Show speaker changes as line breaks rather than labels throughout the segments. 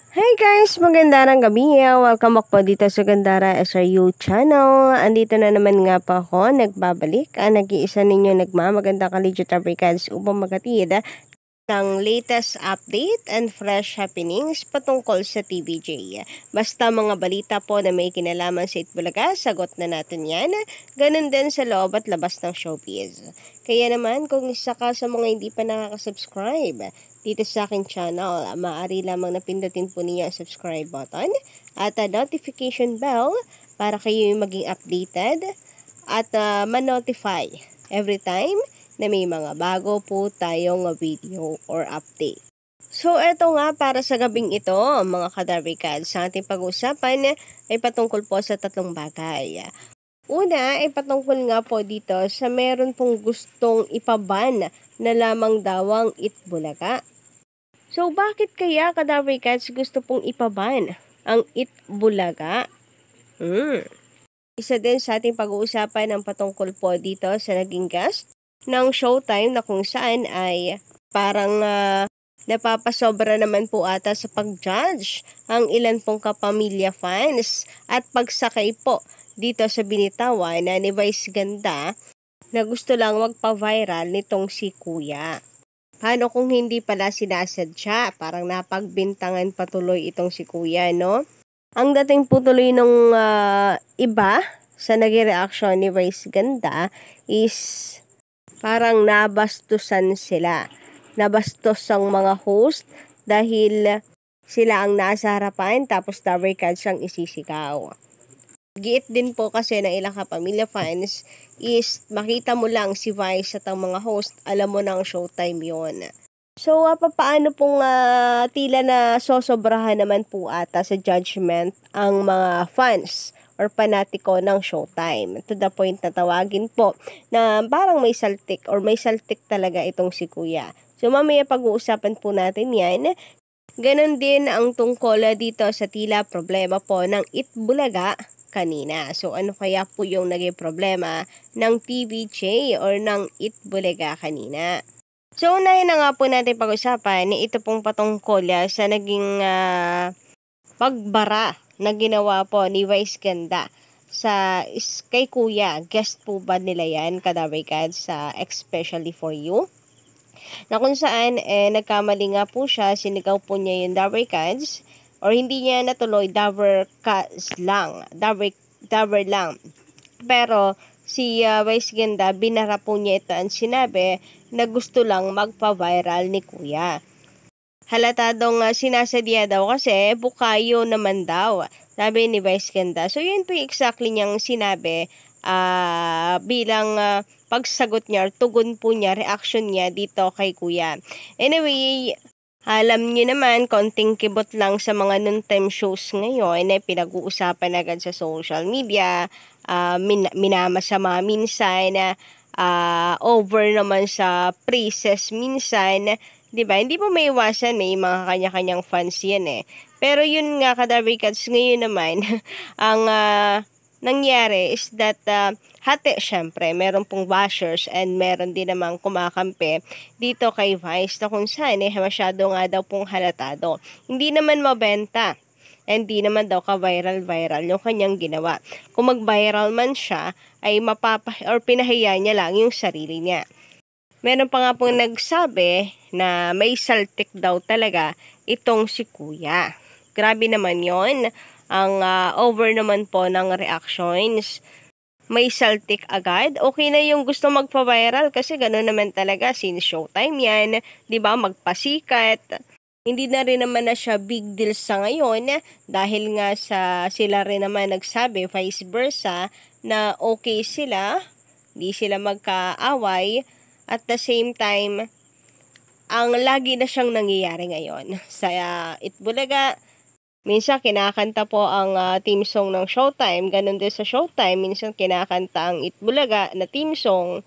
Hi guys! Magandang gabi. Welcome back po dito sa Gandara SRU channel. Andito na naman nga po ako, nagbabalik. Nag-iisa ninyo nagmamagandang kaligyo Tabrikans upang magatid ng latest update and fresh happenings patungkol sa TVJ. Basta mga balita po na may kinalaman sa Itbulaga, sagot na natin yan. Ganun din sa loob at labas ng showbiz. Kaya naman, kung isa ka sa mga hindi pa nakaka-subscribe dito sa aking channel, maaari lamang napindutin po niya ang subscribe button at notification bell para kayo maging updated at ma-notify every time na may mga bago po tayong video or update. So, eto nga para sa gabing ito, mga kadarbikan, sa ating pag-uusapan ay patungkol po sa tatlong bagay. Una ay patungkol nga po dito sa meron pong gustong ipaban na lamang dawang Itbulaga. So, bakit kaya kadarbikan gusto pong ipaban ang Itbulaga? Isa din sa ating pag-uusapan ang patungkol po dito sa naging guest ng Showtime na kung saan ay parang napapasobra naman po ata sa pag-judge ang ilan pong kapamilya fans at pagsakay po dito sa binitawan na ni Vice Ganda na gusto lang magpa-viral nitong si Kuya. Paano kung hindi pala sinasadya? Parang napagbintangan patuloy itong si Kuya, no? Ang dating po tuloy nung iba sa naging reaction ni Vice Ganda is parang nabastusan sila. Nabastos ang mga host dahil sila ang nasa harapan tapos Tower Cats ang isisigaw. Giit din po kasi ng ilang kapamilya fans is makita mo lang si Vice at ang mga host, alam mo na ang Showtime yon. So, paano pong tila na sosobrahan naman po ata sa judgment ang mga fans or panatiko ng Showtime. To the point na tawagin po na parang may saltik or may saltik talaga itong si Kuya. So, mamaya pag-uusapan po natin yan. Ganon din ang tungkol dito sa tila problema po ng Itbulaga kanina. So, ano kaya po yung naging problema ng TVJ or ng Itbulaga kanina? So, unahin na nga po natin pag-usapan ito pong patungkol sa naging pagbara na ginawa po ni Vice Ganda sa kay Kuya. Guest po ba nila yan, Kadabrikad, sa Especially For You? Na kung saan, nagkamali nga po siya, sinigaw po niya yung Dabrikads, or hindi niya natuloy, Dabrikads lang, Dabr lang. Pero, si Vice Ganda, binara po niya ito ang sinabi na gusto lang magpa-viral ni Kuya. Halatadong sinasadya daw kasi bukayo naman daw, sabi ni Vice Ganda. So, yun po yung exactly niyang sinabi bilang pagsagot niya, tugon po niya, reaction niya dito kay Kuya. Anyway, alam niyo naman, konting kibot lang sa mga noontime shows ngayon, pinag-uusapan agad sa social media, minamasama minsan, over naman sa praises minsan, 'di ba? Hindi po maiwasan, may mga kanya-kanyang fans 'yan Pero yun nga Kadabrikats, ngayon naman ang nangyari is that hati syempre, meron pong bashers and meron din namang kumakampi dito kay Vice na kung saan masyado nga daw pong halatado. Hindi naman mabenta. Hindi naman daw ka-viral yung kanyang ginawa. Kung mag-viral man siya, ay or pinahiya niya lang yung sarili niya. Meron pa nga pong nagsabi na may saltik daw talaga itong si Kuya. Grabe naman yon. Ang over naman po ng reactions. May saltik agad. Okay na yung gusto magpa-viral kasi gano'n naman talaga since Showtime yan. 'Di ba? Magpasikat. Hindi na rin naman na siya big deal sa ngayon dahil nga sila rin naman nagsabi vice versa na okay sila, hindi sila magkaaway. At the same time, ang lagi na siyang nangyayari ngayon sa Itbulaga. Minsan kinakanta po ang team song ng Showtime, ganun din sa Showtime, minsan kinakanta ang Itbulaga na team song,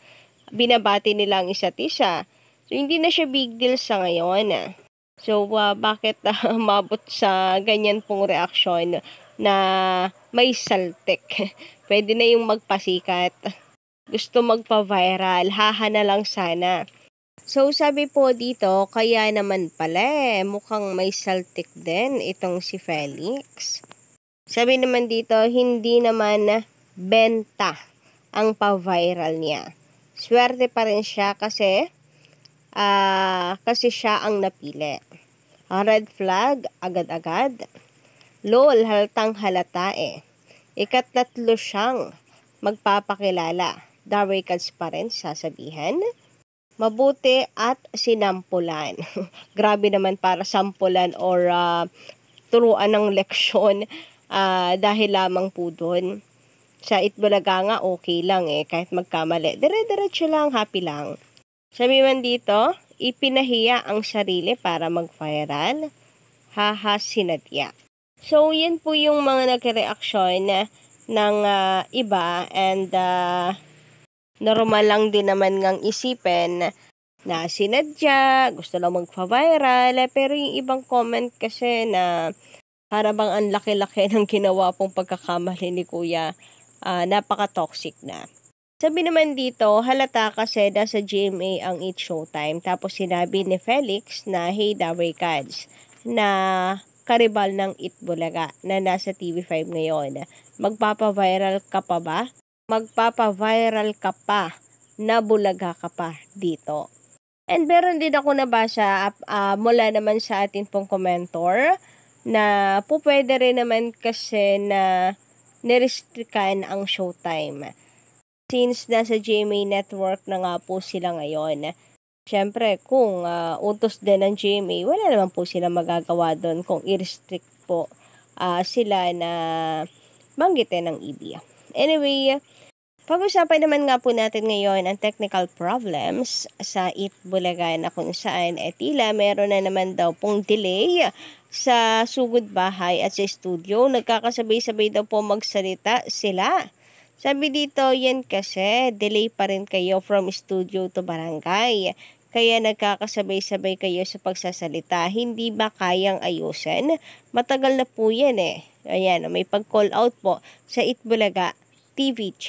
binabati nila ang isa't isa. So, hindi na siya big deal sa ngayon. So, bakit mabot sa ganyan pong reaksyon na may saltik? Pwede na yung magpasikat. Gusto magpa-viral, haha na lang sana. So, sabi po dito, kaya naman pala mukhang may saltik din itong si Felix. Sabi naman dito, hindi naman benta ang pa-viral niya. Swerte pa rin siya kasi siya ang napili. Red flag, agad-agad. Lol, haltang halata eh. Ikatatlo siyang magpapakilala. Darway Cats pa rin sasabihan. Mabuti at sinampulan. Grabe naman para sampulan or turuan ng leksyon dahil lamang po doon. Sa Itbulaga nga okay lang kahit magkamali. Dire-diretso lang, happy lang. Sabi man dito, ipinahiya ang sarili para mag-viral. Haha, sinadya. So, yan po yung mga nagreaksyon ng iba and normal lang din naman ngang isipin na sinadya, gusto lang magpa-viral, pero yung ibang comment kasi na para bang ang laki-laki ng ginawa pong pagkakamali ni Kuya, napaka-toxic na. Sabi naman dito, halata kasi nasa GMA ang It's Showtime, tapos sinabi ni Felix na hey Daway Cats, na karibal ng Itbulaga na nasa TV5 ngayon. Magpapa-viral ka pa ba? Magpapa-viral ka pa na bulaga ka pa dito. And meron din ako nabasa mula naman sa atin pong komentor na po pwede rin naman kasi na nirestrikan ang Showtime. Since nasa GMA Network na nga po sila ngayon. Siyempre, kung utos din ng GMA, wala naman po sila magagawa doon kung i-restrict po sila na banggitin ng EB. Anyway, pag-usapan naman nga po natin ngayon ang technical problems sa Itbulaga na kung saan tila meron na naman daw pong delay sa sugod bahay at sa studio. Nagkakasabay-sabay daw po magsalita sila. Sabi dito, yan kasi delay pa rin kayo from studio to barangay. Kaya nagkakasabay-sabay kayo sa pagsasalita. Hindi ba kayang ayusin? Matagal na po yan Ayan, may pag-call out po sa Itbulaga TVJ.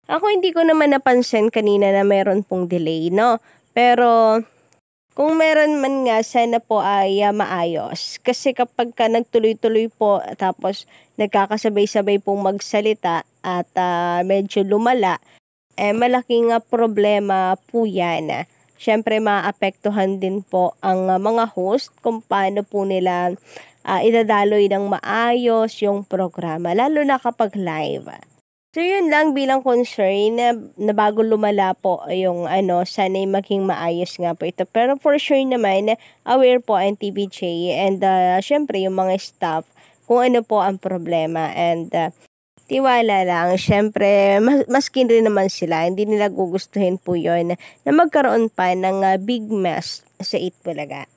Ako hindi ko naman napansin kanina na meron pong delay, no? Pero kung meron man nga, sana po ay maayos. Kasi kapag ka nagtuloy-tuloy po, tapos nagkakasabay-sabay pong magsalita at medyo lumala, malaking problema po yan. Siyempre, maapektuhan din po ang mga host kung paano po nila idadaloy ng maayos yung programa, lalo na kapag live. So, yun lang bilang concern na bago lumala po yung sana'y maging maayos nga po ito. Pero for sure naman, aware po ang TVJ and syempre yung mga staff kung ano po ang problema. And tiwala lang, syempre, maskin rin naman sila, hindi nila gugustuhin po yun na magkaroon pa ng big mess sa Itbulaga.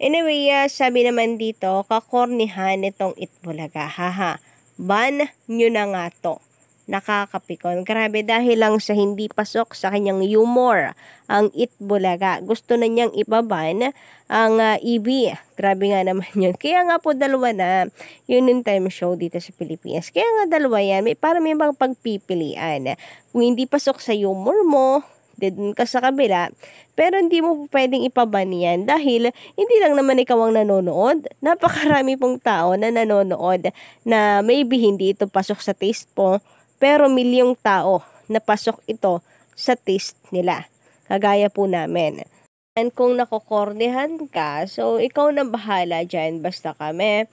Anyway, sabi naman dito, kakornihan itong Itbulaga. Haha, ban nyo na nga to. Nakakapikon. Grabe dahil lang sa hindi pasok sa kanyang humor ang Itbulaga. Gusto na niyang ibaban ang EB. Grabe nga naman yun. Kaya nga po dalawa na yun yung time show dito sa Pilipinas. Kaya nga dalawa yan. Para may mga pagpipilian. Kung hindi pasok sa humor mo, dun ka sa kabila. Pero hindi mo pwedeng ipaban yan dahil hindi lang naman ikaw ang nanonood. Napakarami pong tao na nanonood na maybe hindi ito pasok sa taste po. Pero milyong tao na pasok ito sa taste nila. Kagaya po namin. And kung nakokornehan ka, so ikaw na bahala dyan. Basta kami,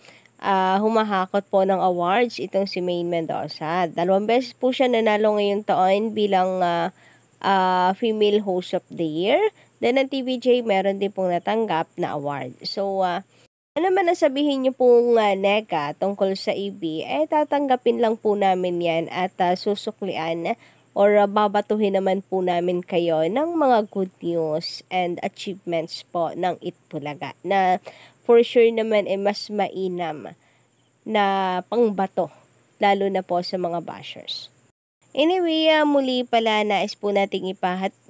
humahakot po ng awards itong si Maine Mendoza. 2 beses po siya nanalo ngayong taon bilang Female Host of the Year. Then ang TVJ meron din pong natanggap na award. So, ano man nasabihin niyo pong nega tungkol sa EB, tatanggapin lang po namin yan at susuklian or babatuhin naman po namin kayo ng mga good news and achievements po ng Itbulaga na for sure naman mas mainam na pangbato lalo na po sa mga bashers. Anyway, muli pala nais po nating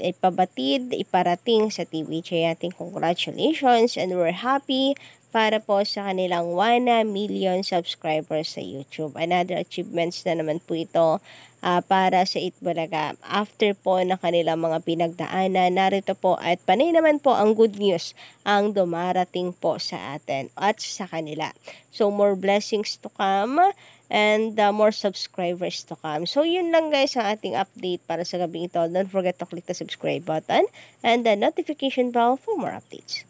ipabatid, iparating sa TVJ ating congratulations and we're happy para po sa kanilang 1 million subscribers sa YouTube. Another achievements na naman po ito para sa Itbulaga. After po na kanilang mga pinagdaanan, narito po at panay naman po ang good news ang dumarating po sa atin at sa kanila. So, more blessings to come and more subscribers to come. So, yun lang guys ang ating update para sa gabing ito. Don't forget to click the subscribe button and the notification bell for more updates.